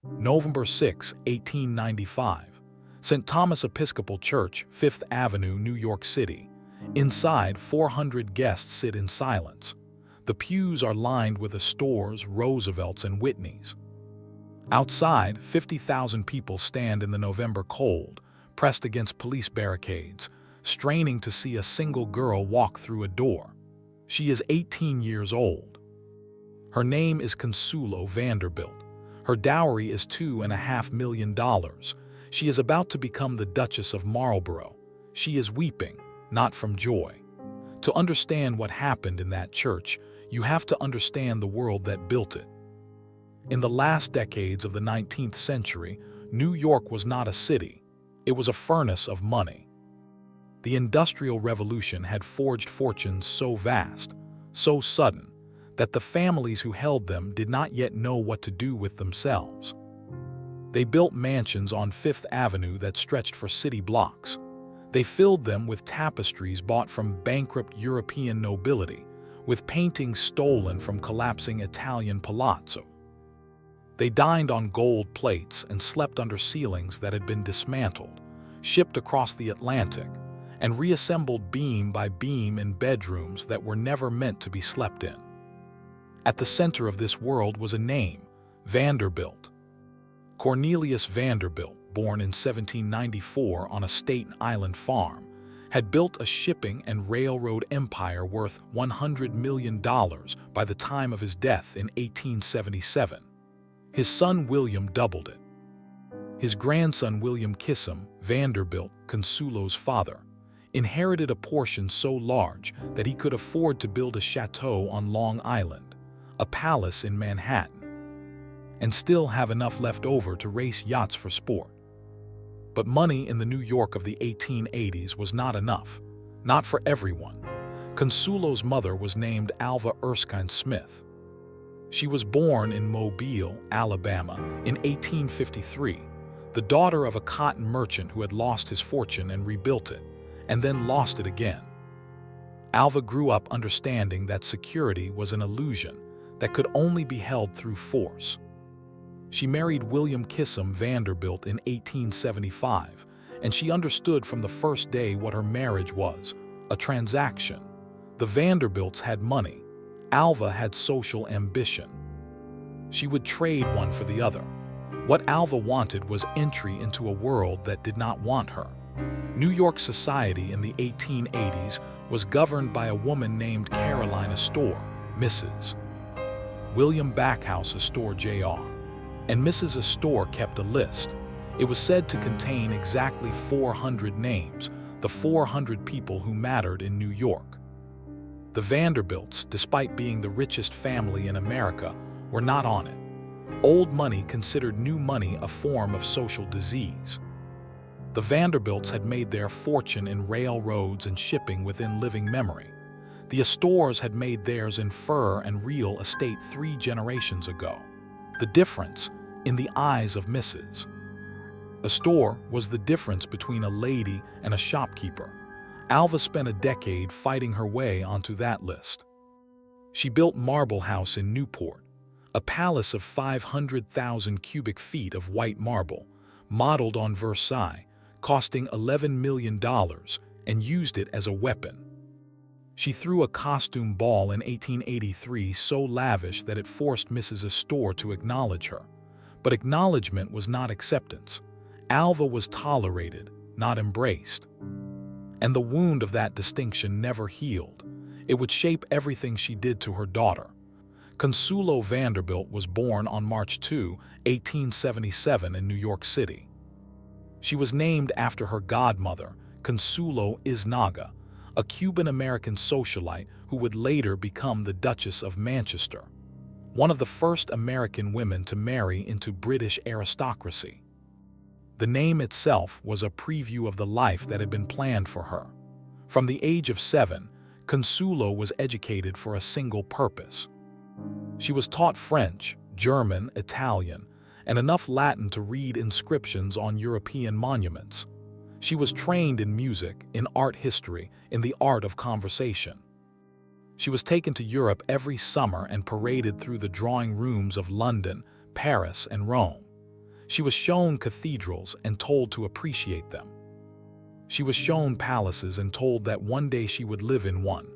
November 6, 1895. St. Thomas Episcopal Church, 5th Avenue, New York City. Inside, 400 guests sit in silence. The pews are lined with Astors, Roosevelts, and Whitneys. Outside, 50,000 people stand in the November cold, pressed against police barricades, straining to see a single girl walk through a door. She is 18 years old. Her name is Consuelo Vanderbilt. Her dowry is $2.5 million. She is about to become the Duchess of Marlborough. She is weeping, not from joy. To understand what happened in that church, you have to understand the world that built it. In the last decades of the 19th century, New York was not a city. It was a furnace of money. The Industrial Revolution had forged fortunes so vast, so sudden, that the families who held them did not yet know what to do with themselves. They built mansions on Fifth Avenue that stretched for city blocks. They filled them with tapestries bought from bankrupt European nobility, with paintings stolen from collapsing Italian palazzo. They dined on gold plates and slept under ceilings that had been dismantled, shipped across the Atlantic, and reassembled beam by beam in bedrooms that were never meant to be slept in. At the center of this world was a name, Vanderbilt. Cornelius Vanderbilt, born in 1794 on a Staten Island farm, had built a shipping and railroad empire worth $100 million by the time of his death in 1877. His son William doubled it. His grandson William Kissam, Vanderbilt, Consuelo's father, inherited a portion so large that he could afford to build a chateau on Long Island, a palace in Manhattan, and still have enough left over to race yachts for sport. But money in the New York of the 1880s was not enough, not for everyone. Consuelo's mother was named Alva Erskine Smith. She was born in Mobile, Alabama, in 1853, the daughter of a cotton merchant who had lost his fortune and rebuilt it, and then lost it again. Alva grew up understanding that security was an illusion that could only be held through force. She married William Kissam Vanderbilt in 1875, and she understood from the first day what her marriage was, a transaction. The Vanderbilts had money. Alva had social ambition. She would trade one for the other. What Alva wanted was entry into a world that did not want her. New York society in the 1880s was governed by a woman named Caroline Astor, Mrs. William Backhouse Astor Jr., and Mrs. Astor kept a list. It was said to contain exactly 400 names, the 400 people who mattered in New York. The Vanderbilts, despite being the richest family in America, were not on it. Old money considered new money a form of social disease. The Vanderbilts had made their fortune in railroads and shipping within living memory. The Astors had made theirs in fur and real estate 3 generations ago. The difference, in the eyes of Mrs. Astor, was the difference between a lady and a shopkeeper. Alva spent a decade fighting her way onto that list. She built Marble House in Newport, a palace of 500,000 cubic feet of white marble, modeled on Versailles, costing $11 million, and used it as a weapon. She threw a costume ball in 1883 so lavish that it forced Mrs. Astor to acknowledge her. But acknowledgement was not acceptance. Alva was tolerated, not embraced. And the wound of that distinction never healed. It would shape everything she did to her daughter. Consuelo Vanderbilt was born on March 2, 1877 in New York City. She was named after her godmother, Consuelo Iznaga, a Cuban-American socialite who would later become the Duchess of Manchester, one of the first American women to marry into British aristocracy. The name itself was a preview of the life that had been planned for her. From the age of 7, Consuelo was educated for a single purpose. She was taught French, German, Italian, and enough Latin to read inscriptions on European monuments. She was trained in music, in art history, in the art of conversation. She was taken to Europe every summer and paraded through the drawing rooms of London, Paris, and Rome. She was shown cathedrals and told to appreciate them. She was shown palaces and told that one day she would live in one.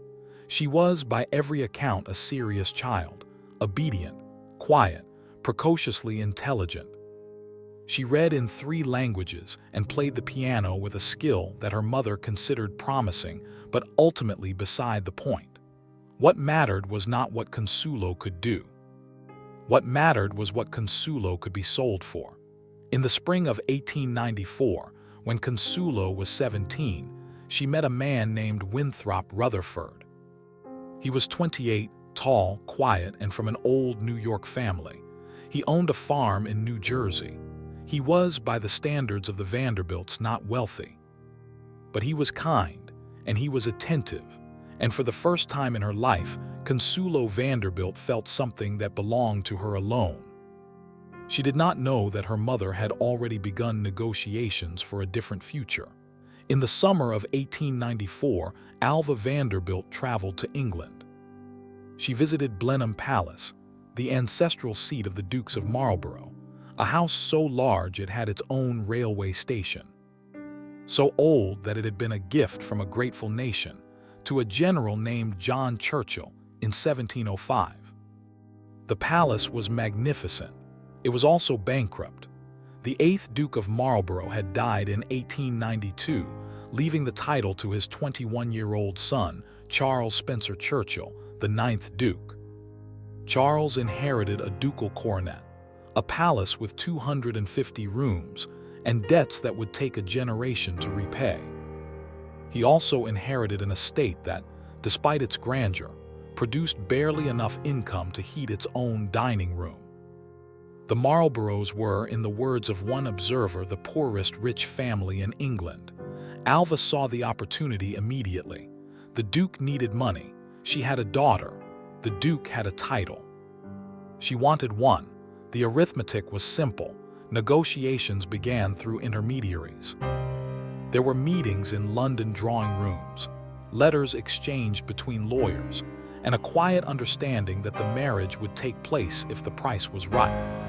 She was, by every account, a serious child, obedient, quiet, precociously intelligent. She read in 3 languages and played the piano with a skill that her mother considered promising, but ultimately beside the point. What mattered was not what Consuelo could do. What mattered was what Consuelo could be sold for. In the spring of 1894, when Consuelo was 17, she met a man named Winthrop Rutherford. He was 28, tall, quiet, and from an old New York family. He owned a farm in New Jersey. He was, by the standards of the Vanderbilts, not wealthy. But he was kind, and he was attentive, and for the first time in her life, Consuelo Vanderbilt felt something that belonged to her alone. She did not know that her mother had already begun negotiations for a different future. In the summer of 1894, Alva Vanderbilt traveled to England. She visited Blenheim Palace, the ancestral seat of the Dukes of Marlborough, a house so large it had its own railway station. So old that it had been a gift from a grateful nation to a general named John Churchill in 1705. The palace was magnificent. It was also bankrupt. The 8th Duke of Marlborough had died in 1892, leaving the title to his 21-year-old son, Charles Spencer Churchill, the 9th Duke. Charles inherited a ducal coronet, a palace with 250 rooms, and debts that would take a generation to repay. He also inherited an estate that, despite its grandeur, produced barely enough income to heat its own dining room. The Marlboroughs were, in the words of one observer, the poorest rich family in England. Alva saw the opportunity immediately. The Duke needed money. She had a daughter. The Duke had a title. She wanted one. The arithmetic was simple. Negotiations began through intermediaries. There were meetings in London drawing rooms, letters exchanged between lawyers, and a quiet understanding that the marriage would take place if the price was right.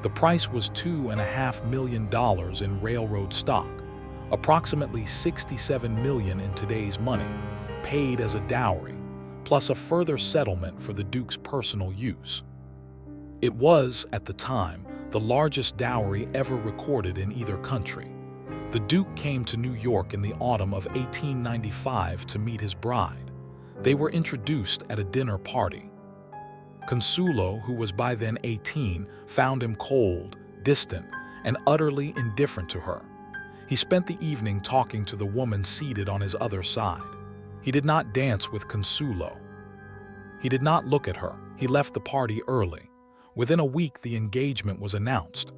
The price was $2.5 million in railroad stock, approximately $67 million in today's money, paid as a dowry, plus a further settlement for the Duke's personal use. It was, at the time, the largest dowry ever recorded in either country. The Duke came to New York in the autumn of 1895 to meet his bride. They were introduced at a dinner party. Consuelo, who was by then 18, found him cold, distant, and utterly indifferent to her. He spent the evening talking to the woman seated on his other side. He did not dance with Consuelo. He did not look at her. He left the party early. Within a week, the engagement was announced.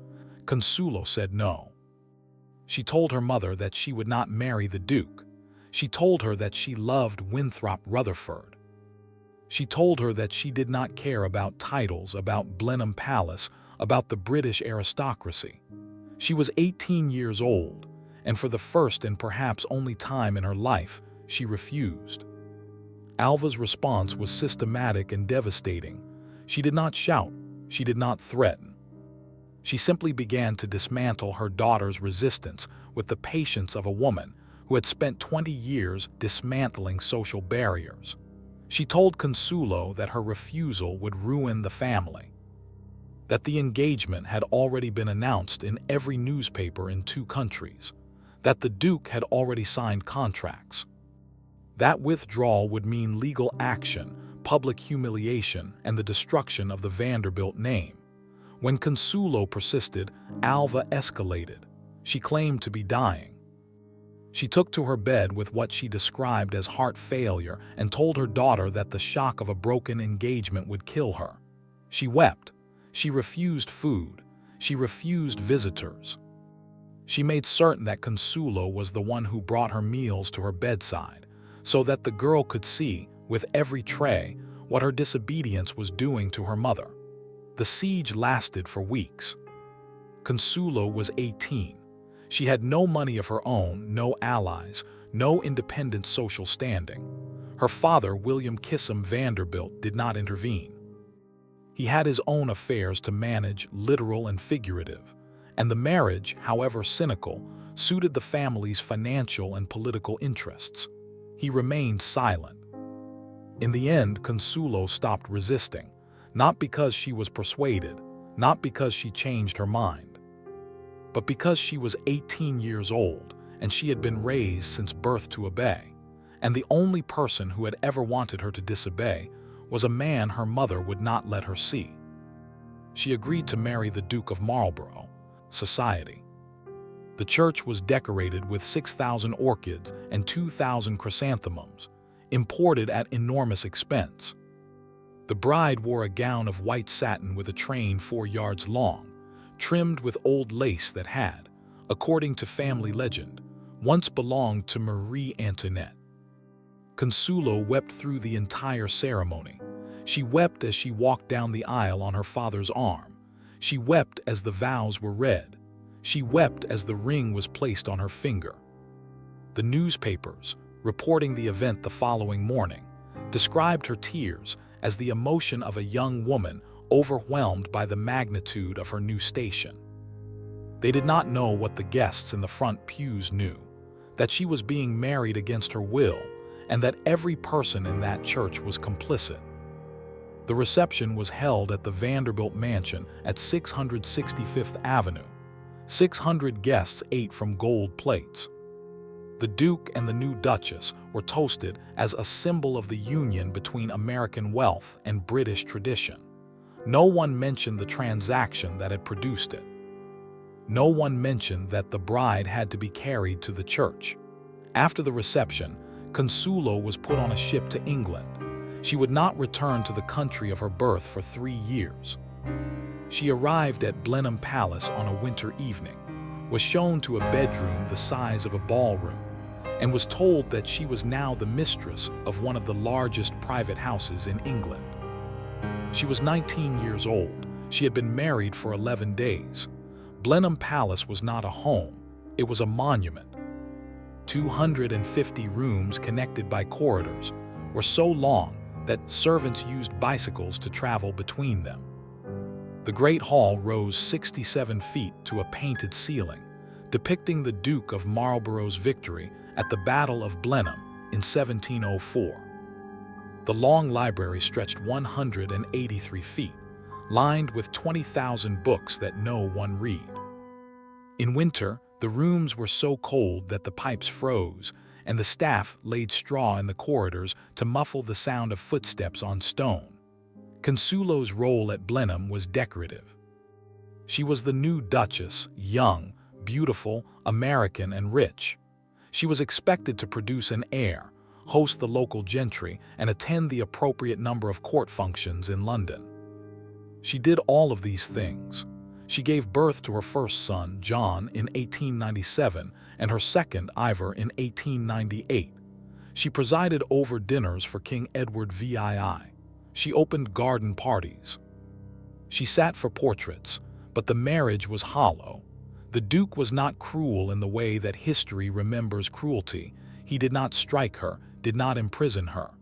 Consuelo said no. She told her mother that she would not marry the Duke. She told her that she loved Winthrop Rutherford. She told her that she did not care about titles, about Blenheim Palace, about the British aristocracy. She was 18 years old, and for the first and perhaps only time in her life, she refused. Alva's response was systematic and devastating. She did not shout. She did not threaten. She simply began to dismantle her daughter's resistance with the patience of a woman who had spent 20 years dismantling social barriers. She told Consuelo that her refusal would ruin the family, that the engagement had already been announced in every newspaper in 2 countries, that the Duke had already signed contracts. That withdrawal would mean legal action, public humiliation, and the destruction of the Vanderbilt name. When Consuelo persisted, Alva escalated. She claimed to be dying. She took to her bed with what she described as heart failure and told her daughter that the shock of a broken engagement would kill her. She wept. She refused food. She refused visitors. She made certain that Consuelo was the one who brought her meals to her bedside, so that the girl could see, with every tray, what her disobedience was doing to her mother. The siege lasted for weeks. Consuelo was 18. She had no money of her own, no allies, no independent social standing. Her father, William Kissam Vanderbilt, did not intervene. He had his own affairs to manage, literal and figurative, and the marriage, however cynical, suited the family's financial and political interests. He remained silent. In the end, Consuelo stopped resisting, not because she was persuaded, not because she changed her mind, but because she was 18 years old and she had been raised since birth to obey, and the only person who had ever wanted her to disobey was a man her mother would not let her see. She agreed to marry the Duke of Marlborough. Society. The church was decorated with 6,000 orchids and 2,000 chrysanthemums, imported at enormous expense. The bride wore a gown of white satin with a train 4 yards long, trimmed with old lace that had, according to family legend, once belonged to Marie Antoinette. Consuelo wept through the entire ceremony. She wept as she walked down the aisle on her father's arm. She wept as the vows were read. She wept as the ring was placed on her finger. The newspapers, reporting the event the following morning, described her tears as the emotion of a young woman overwhelmed by the magnitude of her new station. They did not know what the guests in the front pews knew, that she was being married against her will, and that every person in that church was complicit. The reception was held at the Vanderbilt mansion at 665th Avenue. 600 guests ate from gold plates. The Duke and the new Duchess were toasted as a symbol of the union between American wealth and British tradition. No one mentioned the transaction that had produced it. No one mentioned that the bride had to be carried to the church. After the reception, Consuelo was put on a ship to England. She would not return to the country of her birth for 3 years. She arrived at Blenheim Palace on a winter evening, was shown to a bedroom the size of a ballroom, and was told that she was now the mistress of one of the largest private houses in England. She was 19 years old. She had been married for 11 days. Blenheim Palace was not a home, it was a monument. 250 rooms connected by corridors were so long that servants used bicycles to travel between them. The Great Hall rose 67 feet to a painted ceiling, depicting the Duke of Marlborough's victory at the Battle of Blenheim in 1704. The long library stretched 183 feet, lined with 20,000 books that no one read. In winter, the rooms were so cold that the pipes froze, and the staff laid straw in the corridors to muffle the sound of footsteps on stone. Consuelo's role at Blenheim was decorative. She was the new Duchess, young, beautiful, American, and rich. She was expected to produce an heir, host the local gentry, and attend the appropriate number of court functions in London. She did all of these things. She gave birth to her first son, John, in 1897, and her second, Ivor, in 1898. She presided over dinners for King Edward VII. She opened garden parties. She sat for portraits, but the marriage was hollow. The Duke was not cruel in the way that history remembers cruelty. He did not strike her, did not imprison her.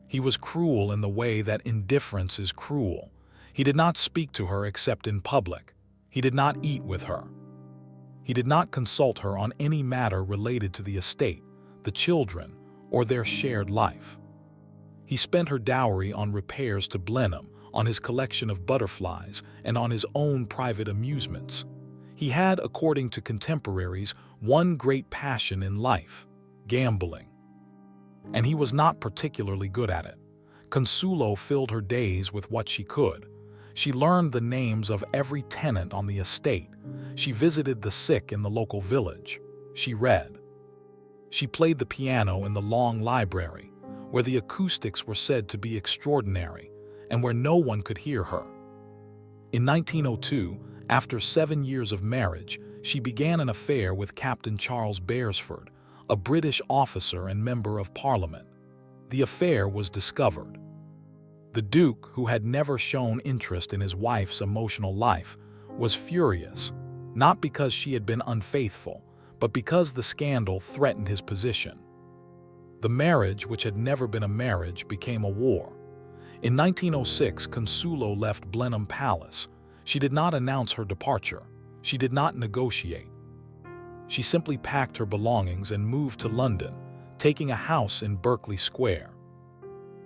He was cruel in the way that indifference is cruel. He did not speak to her except in public. He did not eat with her. He did not consult her on any matter related to the estate, the children, or their shared life. He spent her dowry on repairs to Blenheim, on his collection of butterflies, and on his own private amusements. He had, according to contemporaries, one great passion in life: gambling. And he was not particularly good at it. Consuelo filled her days with what she could. She learned the names of every tenant on the estate. She visited the sick in the local village. She read. She played the piano in the long library, where the acoustics were said to be extraordinary and where no one could hear her. In 1902, after 7 years of marriage, she began an affair with Captain Charles Beresford, a British officer and member of Parliament. The affair was discovered. The Duke, who had never shown interest in his wife's emotional life, was furious, not because she had been unfaithful, but because the scandal threatened his position. The marriage, which had never been a marriage, became a war. In 1906, Consuelo left Blenheim Palace. She did not announce her departure. She did not negotiate. She simply packed her belongings and moved to London, taking a house in Berkeley Square.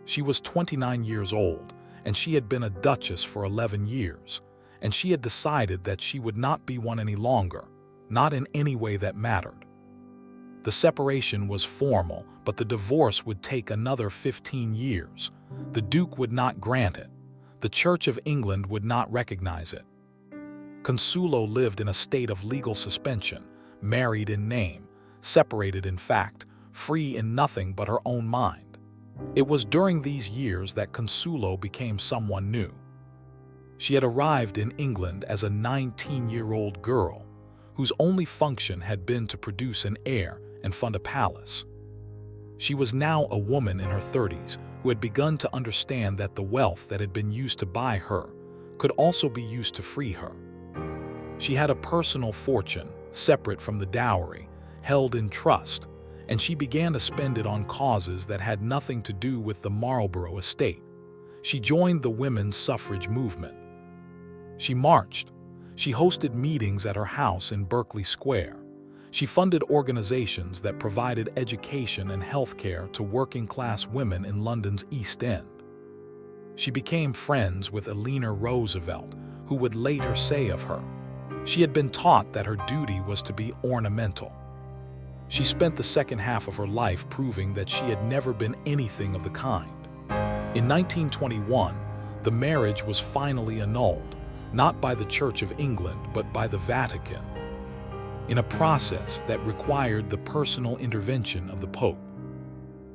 She was 29 years old, and she had been a duchess for 11 years, and she had decided that she would not be one any longer, not in any way that mattered. The separation was formal, but the divorce would take another 15 years. The Duke would not grant it. The Church of England would not recognize it. Consuelo lived in a state of legal suspension, married in name, separated in fact, free in nothing but her own mind. It was during these years that Consuelo became someone new. She had arrived in England as a 19-year-old girl, whose only function had been to produce an heir and fund a palace. She was now a woman in her 30s who had begun to understand that the wealth that had been used to buy her could also be used to free her. She had a personal fortune, separate from the dowry, held in trust, and she began to spend it on causes that had nothing to do with the Marlborough estate. She joined the women's suffrage movement. She marched. She hosted meetings at her house in Berkeley Square. She funded organizations that provided education and health care to working-class women in London's East End. She became friends with Eleanor Roosevelt, who would later say of her, she had been taught that her duty was to be ornamental. She spent the second half of her life proving that she had never been anything of the kind. In 1921, the marriage was finally annulled, not by the Church of England but by the Vatican, in a process that required the personal intervention of the Pope.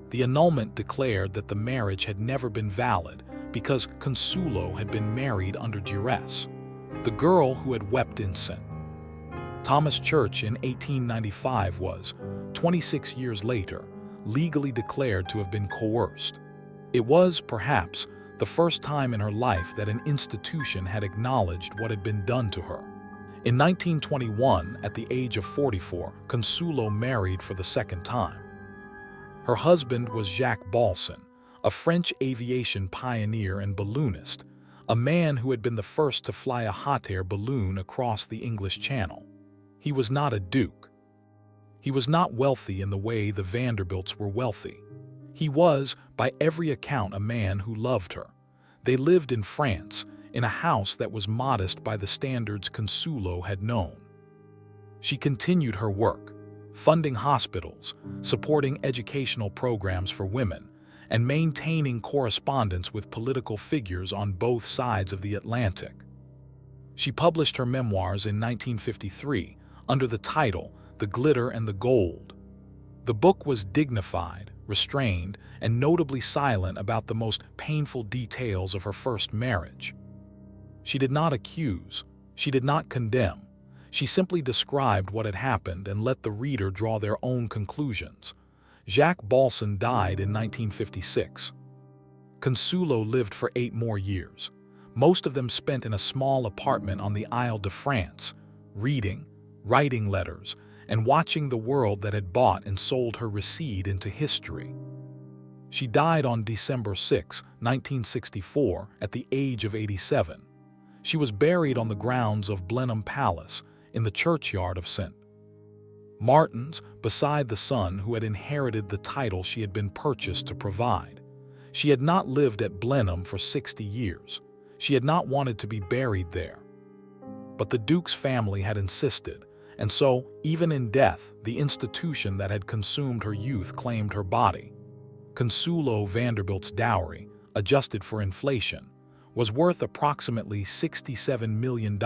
The annulment declared that the marriage had never been valid because Consuelo had been married under duress, the girl who had wept in sin. Thomas Church in 1895 was, 26 years later, legally declared to have been coerced. It was, perhaps, the first time in her life that an institution had acknowledged what had been done to her. In 1921, at the age of 44, Consuelo married for the second time. Her husband was Jacques Balsan, a French aviation pioneer and balloonist, a man who had been the first to fly a hot air balloon across the English Channel. He was not a duke. He was not wealthy in the way the Vanderbilts were wealthy. He was, by every account, a man who loved her. They lived in France, in a house that was modest by the standards Consuelo had known. She continued her work, funding hospitals, supporting educational programs for women, and maintaining correspondence with political figures on both sides of the Atlantic. She published her memoirs in 1953 under the title The Glitter and the Gold. The book was dignified, restrained, and notably silent about the most painful details of her first marriage. She did not accuse, she did not condemn, she simply described what had happened and let the reader draw their own conclusions. Jacques Balsan died in 1956. Consuelo lived for 8 more years, most of them spent in a small apartment on the Isle de France, reading, writing letters, and watching the world that had bought and sold her recede into history. She died on December 6, 1964, at the age of 87. She was buried on the grounds of Blenheim Palace, in the churchyard of St. Martin's, beside the son who had inherited the title she had been purchased to provide. She had not lived at Blenheim for 60 years. She had not wanted to be buried there. But the Duke's family had insisted, and so, even in death, the institution that had consumed her youth claimed her body. Consuelo Vanderbilt's dowry, adjusted for inflation, was worth approximately $67 million.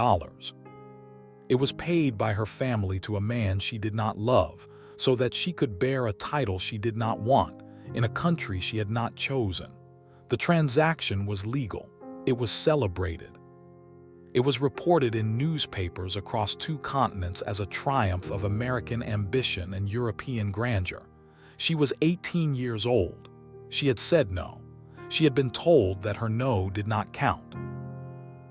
It was paid by her family to a man she did not love, so that she could bear a title she did not want, in a country she had not chosen. The transaction was legal. It was celebrated. It was reported in newspapers across 2 continents as a triumph of American ambition and European grandeur. She was 18 years old. She had said no. She had been told that her no did not count.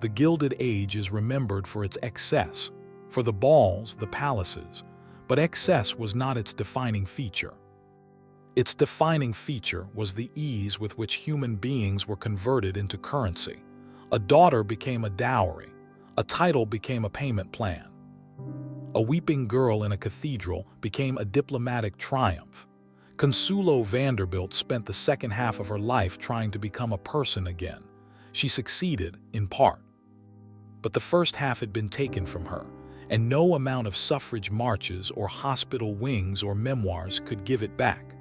The Gilded Age is remembered for its excess, for the balls, the palaces, but excess was not its defining feature. Its defining feature was the ease with which human beings were converted into currency. A daughter became a dowry. A title became a payment plan. A weeping girl in a cathedral became a diplomatic triumph. Consuelo Vanderbilt spent the second half of her life trying to become a person again. She succeeded, in part. But the first half had been taken from her, and no amount of suffrage marches or hospital wings or memoirs could give it back.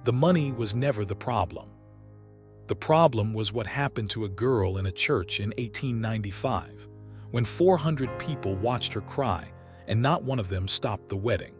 The money was never the problem. The problem was what happened to a girl in a church in 1895, when 400 people watched her cry, and not one of them stopped the wedding.